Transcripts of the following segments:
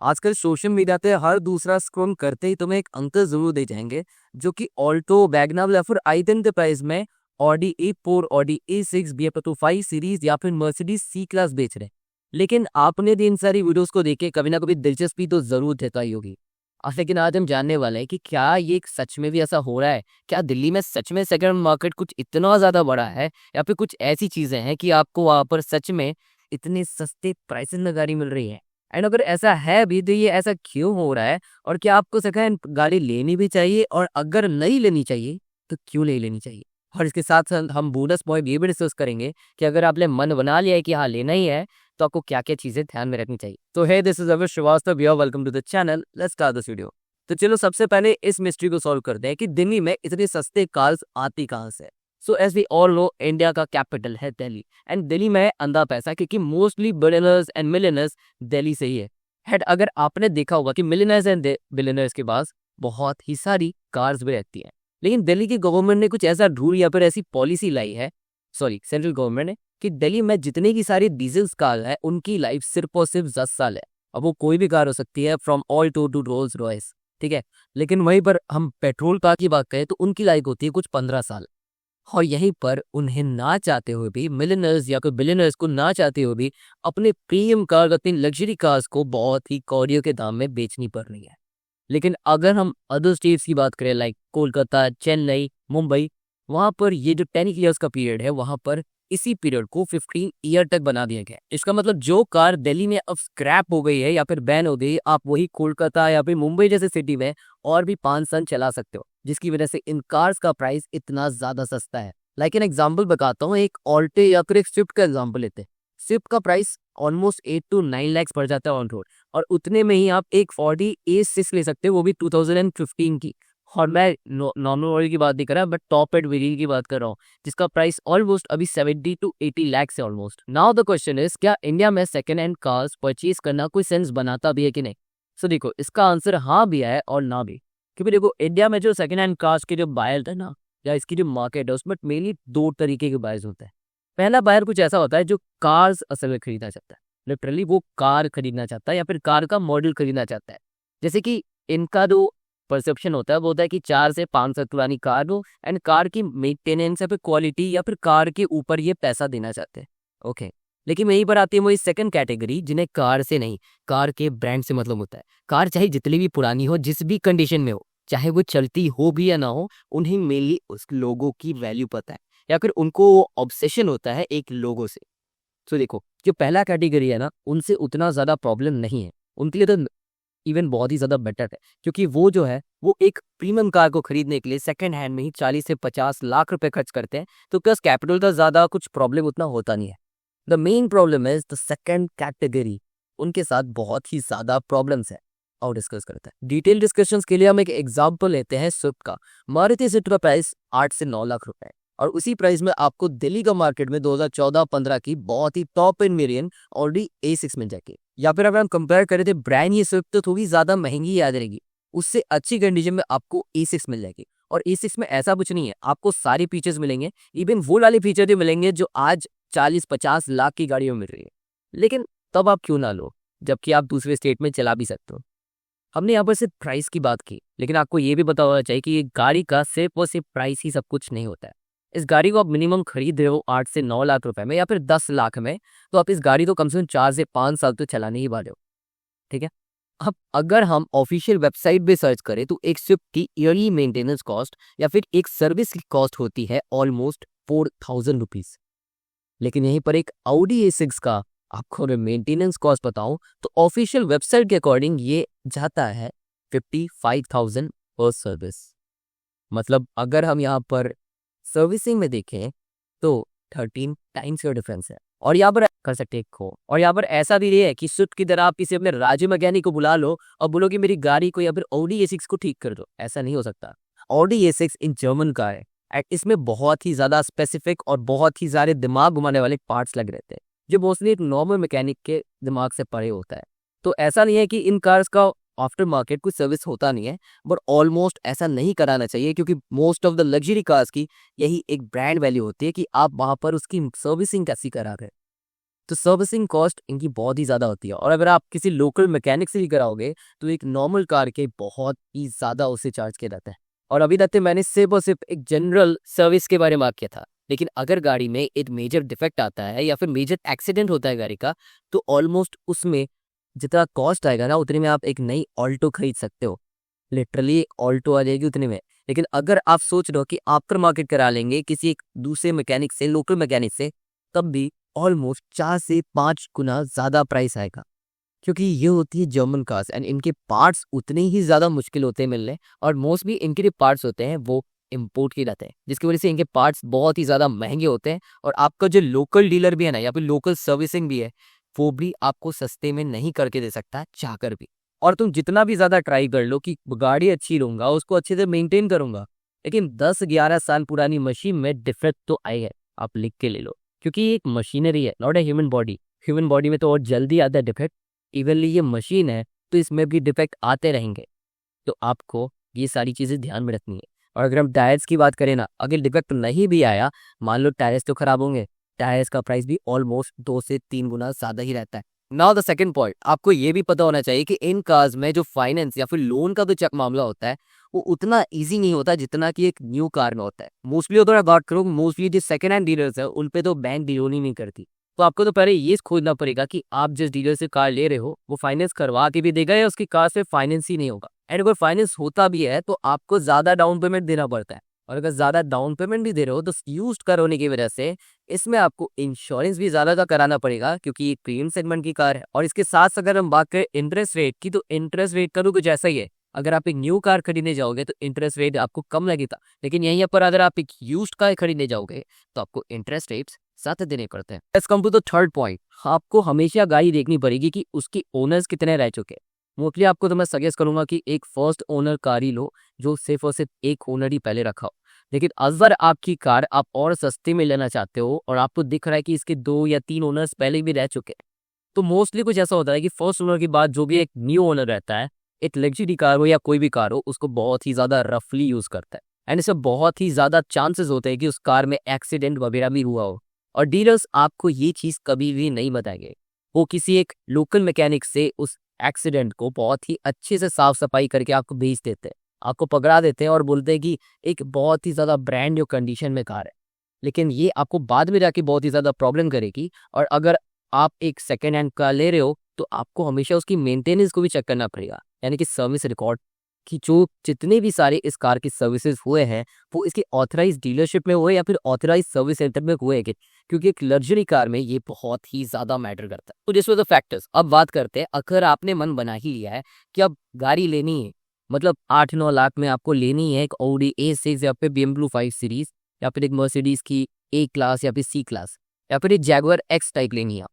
आजकल social media पे हर दूसरा स्क्रॉल करते ही तुम्हें एक अंकल जरूर दे जाएंगे जो कि ऑल्टो, वैगनर या फिर आइटन के प्राइस में Audi A4, Audi A6, BMW 5 series या फिर मर्सिडीज C क्लास बेच रहे हैं। लेकिन आपने भी इन सारी वीडियोस को देख के कभी ना कभी दिलचस्पी तो जरूर जताई होगी। लेकिन आज हम जानने वाले हैं कि क्या ये सच में भी ऐसा हो रहा है। क्या दिल्ली में सच में सेकंड मार्केट कुछ इतना ज्यादा बड़ा है, या फिर कुछ ऐसी चीजें हैं कि आपको वहां पर सच में इतने सस्ते प्राइसेस में गाड़ी मिल रही है। एंड अगर ऐसा है भी तो ये ऐसा क्यों हो रहा है, और क्या आपको सेकंड हैंड गाड़ी लेनी भी चाहिए, और अगर नहीं लेनी चाहिए तो क्यों नहीं लेनी चाहिए। और इसके साथ साथ हम बोनस पॉइंट ये भी डिस्कस करेंगे कि अगर आपने मन बना लिया है कि हाँ लेना ही है, तो आपको क्या क्या चीजें ध्यान में रखनी चाहिए। तो hey, this is Avish Shrivastava, you are welcome to the channel. Let's start this video. तो चलो सबसे पहले इस मिस्ट्री को सॉल्व करते हैं कि दिल्ली में इतने सस्ते कार्स आती कहाँ से। So as we all know, India का कैपिटल है दिल्ली, एंड दिल्ली में है अंधा पैसा, क्योंकि mostly billionaires and millionaires Delhi से ही है। हेड अगर आपने देखा होगा कि मिलियनर्स एंड बिलियनर्स के पास बहुत ही सारी कार्स भी रहती हैं, लेकिन दिल्ली की गवर्नमेंट ने कुछ ऐसा रूल या फिर ऐसी पॉलिसी लाई है, सॉरी सेंट्रल गवर्नमेंट ने, कि दिल्ली में जितने की सारी डीजल कार है उनकी लाइफ सिर्फ और सिर्फ 10 साल है। अब वो कोई भी कार हो सकती है, from Alto to Rolls Royce, ठीक है। लेकिन वहीं पर हम पेट्रोल कार की बात करें तो उनकी लाइफ होती है कुछ 15 साल। और यहीं पर उन्हें ना चाहते हुए भी, मिलियनर्स या फिर बिलियनर्स को ना चाहते हुए भी, अपने प्रीमियम कार, अपनी लग्जरी कार्स को बहुत ही कौड़ियों के दाम में बेचनी पड़ रही है। लेकिन अगर हम अदर स्टेट्स की बात करें, लाइक कोलकाता, चेन्नई, मुंबई, वहां पर ये जो 10 ईयर्स का पीरियड है, वहां पर इसी पीरियड को 15 ईयर तक बना दिया गया है। इसका मतलब जो कार दिल्ली में अब स्क्रैप हो गई है या फिर बैन हो गई है, आप वही कोलकाता या फिर मुंबई जैसे सिटी में और भी 5 साल चला सकते हो, जिसकी वजह से इन कार्स का प्राइस इतना ज्यादा सस्ता है। लाइक एन एग्जाम्पल बताता हूँ, एक ऑल्टे या फिर एक स्विफ्ट का एग्जाम्पल लेते हैं। स्विफ्ट का प्राइस ऑलमोस्ट 8 to 9 लाख पड़ जाता है ऑन रोड, और उतने में ही आप एक Audi A6 ले सकते हो, वो भी 2015 की। और मैं नॉर्मल मॉडल की बात नहीं कर रहा, बट टॉप एंड वेरिएंट की बात कर रहा हूँ, जिसका प्राइस ऑलमोस्ट अभी 70 to 80 लाख से almost. Now the question is, क्या इंडिया में सेकंड हैंड कार्स परचेज करना कोई सेंस बनाता भी है कि नहीं। सो देखो, इसका आंसर हाँ भी है और ना भी। क्योंकि देखो, इंडिया में जो सेकंड हैंड कार्स के जो बायर है ना, या इसकी जो मार्केट है, उसमें मेनली दो तरीके के बायर्स होते हैं। पहला बायर कुछ ऐसा होता है जो कार्स असल में खरीदना चाहता है, लिटरली वो कार खरीदना चाहता है या फिर कार का मॉडल खरीदना चाहता है। जैसे कि इनका जो परसेप्शन होता है वो होता है कि 4 से 5 साल पुरानी कार हो, एंड कार की मेंटेनेंस या फिर क्वालिटी या फिर कार के ऊपर ये पैसा देना चाहते हैं। ओके, लेकिन वहीं पर आती है वही सेकंड कैटेगरी, जिन्हें कार से नहीं, कार के ब्रांड से मतलब होता है। कार चाहे जितनी भी पुरानी हो, जिस भी कंडीशन में हो, चाहे वो चलती हो भी या ना हो, उन्हें मेनली उस लोगो की वैल्यू पता है, या फिर उनको ऑब्सेशन होता है एक लोगो से। तो देखो, जो पहला कैटेगरी है ना, उनसे उतना ज्यादा प्रॉब्लम नहीं है, उनके लिए तो इवन बहुत ही ज्यादा बेटर है, क्योंकि वो जो है वो एक प्रीमियम कार को खरीदने के लिए सेकंड हैंड में ही 40 से 50 लाख रुपए खर्च करते हैं। तो प्लस कैपिटल का ज्यादा कुछ प्रॉब्लम उतना होता नहीं है। The main problem is the second category, उनके साथ बहुत ही ज्यादा प्रॉब्लम्स है, और डिस्कस करते हैं। डिटेल डिस्कशंस के लिए हम एक एग्जांपल लेते हैं स्विफ्ट का। मारुति स्विफ्ट का प्राइस 8 से 9 लाख रुपए, और उसी प्राइस में आपको दिल्ली का मार्केट में 2014-15 की बहुत ही top end variant Audi A6 मिल जाएगी। या फिर अगर हम कंपेयर करें तो ब्रांड ये स्विफ्ट तो थोड़ी ज्यादा महंगी याद रहेगी, उससे अच्छी कंडीशन में आपको A6 मिल जाएगी। और A6 में ऐसा कुछ नहीं है, आपको सारे फीचर्स मिलेंगे, इवन वो वाले फीचर भी मिलेंगे जो आज 40-50 लाख की गाड़ियों में मिल रही है। लेकिन तब आप क्यों ना लो, जबकि आप दूसरे स्टेट में चला भी सकते हो। हमने यहाँ पर सिर्फ प्राइस की बात की, लेकिन आपको ये भी पता होना चाहिए कि ये गाड़ी का सिर्फ और सिर्फ प्राइस ही सब कुछ नहीं होता है। इस गाड़ी को आप मिनिमम खरीद रहे हो 8 से 9 लाख रुपए में या फिर 10 लाख में, तो आप इस गाड़ी को कम से कम 4 से 5 साल तो चलाने ही वाले हो, ठीक है। अब अगर हम ऑफिशियल वेबसाइट पे सर्च करें तो एक स्विफ्ट की ईयरली मेंटेनेंस कॉस्ट या फिर एक सर्विस की कॉस्ट होती है ऑलमोस्ट 4000 रुपीज। लेकिन यहीं पर एक Audi A6 का आपको मेंटेनेंस कॉस्ट बताऊं तो ऑफिशियल वेबसाइट के अकॉर्डिंग ये जाता है 55,000 पर सर्विस। मतलब अगर हम यहाँ पर सर्विसिंग में देखें तो 13 टाइम्स का डिफरेंस है। और यहाँ पर कर सकते हो, और यहाँ पर ऐसा भी है कि स्विफ्ट की तरह आप किसी अपने राज्य मैकेनिक को बुला लो और बोलो कि मेरी गाड़ी को या फिर Audi A6 को ठीक कर दो, ऐसा नहीं हो सकता। Audi A6 in German car है, एंड इसमें बहुत ही ज्यादा स्पेसिफिक और बहुत ही सारे दिमाग घुमाने वाले पार्ट्स लग रहते हैं, जो मोस्टली एक नॉर्मल मैकेनिक के दिमाग से परे होता है। तो ऐसा नहीं है कि इन कार्स का आफ्टर मार्केट कुछ सर्विस होता नहीं है, बट ऑलमोस्ट ऐसा नहीं कराना चाहिए, क्योंकि most of the luxury cars की यही एक ब्रांड वैल्यू होती है कि आप वहां पर उसकी सर्विसिंग कैसी करा रहे। तो सर्विसिंग कॉस्ट इनकी बहुत ही ज़्यादा होती है, और अगर आप किसी लोकल मैकेनिक से भी कराओगे तो एक नॉर्मल कार के बहुत ही ज़्यादा उसे चार्ज किया जाता है। और अभी तक मैंने सिर्फ और सिर्फ एक जनरल सर्विस के बारे में बात किया था, लेकिन अगर गाड़ी में एक मेजर डिफेक्ट आता है या फिर मेजर एक्सीडेंट होता है गाड़ी का, तो ऑलमोस्ट उसमें जितना कॉस्ट आएगा ना उतने में आप एक नई ऑल्टो खरीद सकते हो। लिटरली एक ऑल्टो आ जाएगी उतने में। लेकिन अगर आप सोच रहे हो कि आफ्टर मार्केट करा लेंगे किसी एक दूसरे मैकेनिक से, लोकल मैकेनिक से, तब भी ऑलमोस्ट 4 से 5 गुना ज़्यादा प्राइस आएगा, क्योंकि ये होती है जर्मन कार्स एंड इनके पार्ट्स उतने ही ज़्यादा मुश्किल होते हैं मिलने, और मोस्टली इनके जो पार्ट्स होते हैं वो इम्पोर्ट किए जाते हैं, जिसकी वजह से इनके पार्ट्स बहुत ही ज़्यादा महंगे होते हैं, और आपका जो लोकल डीलर भी है ना या फिर लोकल सर्विसिंग भी है, वो भी आपको सस्ते में नहीं करके दे सकता चाहकर भी। और तुम जितना भी ज़्यादा ट्राई कर लो कि गाड़ी अच्छी लूँगा, उसको अच्छे से मेंटेन करूँगा, लेकिन 10-11 साल पुरानी मशीन में डिफेक्ट तो आई है, आप लिख के ले लो, क्योंकि ये एक मशीनरी है, not a human body. Human body में तो और जल्दी आता है डिफेक्ट, इवनली ये मशीन है तो इसमें भी डिफेक्ट आते रहेंगे। तो आपको ये सारी चीज़ें ध्यान में रखनी है। और अगर हम टायर्स की बात करें ना, अगर डिफेक्ट नहीं भी आया, मान लो टायर्स तो खराब होंगे, टायर्स का प्राइस भी ऑलमोस्ट 2 से 3 गुना ज़्यादा ही रहता है। नाउ द सेकंड पॉइंट, आपको ये भी पता होना चाहिए कि इन कार्स में जो फाइनेंस या फिर लोन का जो चेक मामला होता है, वो उतना ईजी नहीं होता जितना कि एक न्यू कार में होता है। मोस्टली अगर बात करूँ, मोस्टली जो सेकंड हैंड डीलर्स है उन पे तो बैंक डील ही नहीं करती। तो आपको तो पहले ये खोजना पड़ेगा कि आप जिस डीलर से कार ले रहे हो वो फाइनेंस करवा के भी देगा या उसकी कार से फाइनेंस ही नहीं होगा। एंड अगर फाइनेंस होता भी है तो आपको ज़्यादा डाउन पेमेंट देना पड़ता है, और अगर ज़्यादा डाउन पेमेंट भी दे रहे हो तो यूज्ड कार होने की वजह से इसमें आपको इंश्योरेंस भी ज़्यादा का कराना पड़ेगा, क्योंकि ये प्रीमियम सेगमेंट की कार है। और इसके साथ अगर हम बात करें इंटरेस्ट रेट की, तो इंटरेस्ट रेट का तो कुछ ऐसा ही है। अगर आप एक न्यू कार खरीदने जाओगे तो इंटरेस्ट रेट आपको कम लगेगा, लेकिन यहीं पर अगर आप एक यूज्ड कार खरीदने जाओगे तो आपको इंटरेस्ट रेट्स ज़्यादा देने पड़ते हैं। Let's come to the third point, आपको हमेशा गाड़ी देखनी पड़ेगी कि उसकी ओनर्स कितने रह चुके हैं। मोस्टली आपको तो मैं सजेस्ट करूंगा कि एक फर्स्ट ओनर कार ही लो, जो सिर्फ और सिर्फ एक ओनर ही पहले रखा हो। लेकिन अगर आपकी कार आप और सस्ते में लेना चाहते हो और आपको दिख रहा है कि इसके 2 या 3 ओनर्स पहले भी रह चुके हैं, तो मोस्टली कुछ ऐसा होता है कि फर्स्ट ओनर के बाद जो भी एक न्यू ओनर रहता है, एक लग्जरी कार हो या कोई भी कार हो, उसको बहुत ही ज़्यादा रफली यूज़ करता है, एंड इसमें बहुत ही ज़्यादा चांसेस होते हैं कि उस कार में एक्सीडेंट वगैरह भी हुआ हो। और डीलर्स आपको ये चीज़ कभी भी नहीं बताएंगे। वो किसी एक लोकल मैकेनिक से उस एक्सीडेंट को बहुत ही अच्छे से साफ सफाई करके आपको भेज देते हैं, आपको पकड़ा देते हैं और बोलते हैं कि एक बहुत ही ज़्यादा ब्रांड न्यू कंडीशन में कार है। लेकिन ये आपको बाद में जाके बहुत ही ज़्यादा प्रॉब्लम करेगी। और अगर आप एक सेकेंड हैंड कार ले रहे हो तो आपको हमेशा उसकी मेंटेनेंस को भी चेक करना पड़ेगा, यानी कि सर्विस रिकॉर्ड कि जो जितने भी सारे इस कार की सर्विसेज हुए हैं वो इसके ऑथराइज डीलरशिप में हुए या फिर ऑथराइज सर्विस सेंटर में हुए हैं, क्योंकि एक लग्जरी कार में ये बहुत ही ज़्यादा मैटर करता है। तो दिस वाज द फैक्टर्स। अब बात करते हैं, अगर आपने मन बना ही लिया है कि अब गाड़ी लेनी है, मतलब 8-9 लाख में आपको लेनी है एक ऑडी A6 या फिर BMW 5 सीरीज या फिर एक मर्सिडीज की A क्लास या फिर C क्लास या फिर एक जैगुआर X टाइप लेनी है,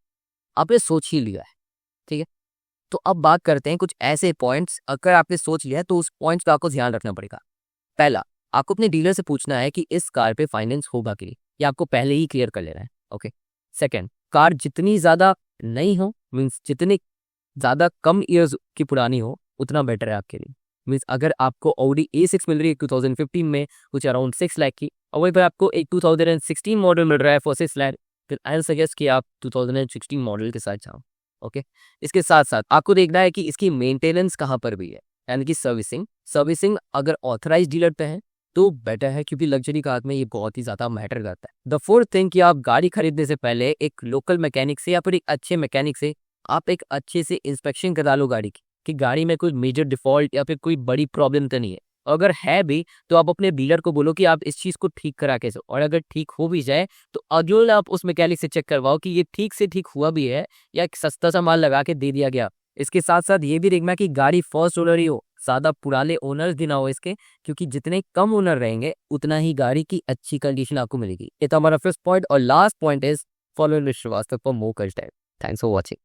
आपने सोच ही लिया है, ठीक है। तो अब बात करते हैं कुछ ऐसे पॉइंट्स, अगर आपने सोच लिया है तो उस पॉइंट्स का आपको ध्यान रखना पड़ेगा। पहला, आपको अपने डीलर से पूछना है कि इस कार पे फाइनेंस होगा कि नहीं, या आपको पहले ही क्लियर कर लेना है। ओके। सेकंड, कार जितनी ज़्यादा नई हो, मीन्स जितनी ज़्यादा कम ईयर्स की पुरानी हो, उतना बेटर है आपके लिए। मीन्स अगर आपको ऑडी A6 मिल रही है 2015 में कुछ अराउंड 6 लाख की, और वहीं पर आपको एक 2016 मॉडल मिल रहा है फॉर 6 लाख, फिर आई सजेस्ट कि आप 2016 मॉडल के साथ जाओ। ओके। इसके साथ साथ आपको देखना है कि इसकी मेंटेनेंस कहाँ पर भी है, यानी कि सर्विसिंग अगर ऑथराइज डीलर पे है तो बेटर है, क्योंकि लग्जरी कार में ये बहुत ही ज़्यादा मैटर करता है। द फोर्थ थिंग कि आप गाड़ी खरीदने से पहले एक लोकल मैकेनिक से या फिर एक अच्छे मैकेनिक से आप एक अच्छे से इंस्पेक्शन करा लो गाड़ी की, कि गाड़ी में कोई मेजर डिफॉल्ट या फिर कोई बड़ी प्रॉब्लम तो नहीं है। अगर है भी तो आप अपने डीलर को बोलो कि आप इस चीज़ को ठीक करा के दो, और अगर ठीक हो भी जाए तो अगले आप उस मैकेनिक से चेक करवाओ कि ये ठीक से ठीक हुआ भी है या एक सस्ता सा माल लगा के दे दिया गया। इसके साथ साथ ये भी देखना कि गाड़ी फर्स्ट ओनर ही हो, ज़्यादा पुराने ओनर्स भी ना हो इसके, क्योंकि जितने कम ओनर रहेंगे उतना ही गाड़ी की अच्छी कंडीशन आपको मिलेगी। ये तो हमारा फर्स्ट पॉइंट। और last point is follow Srivastava for more content. Thanks for watching.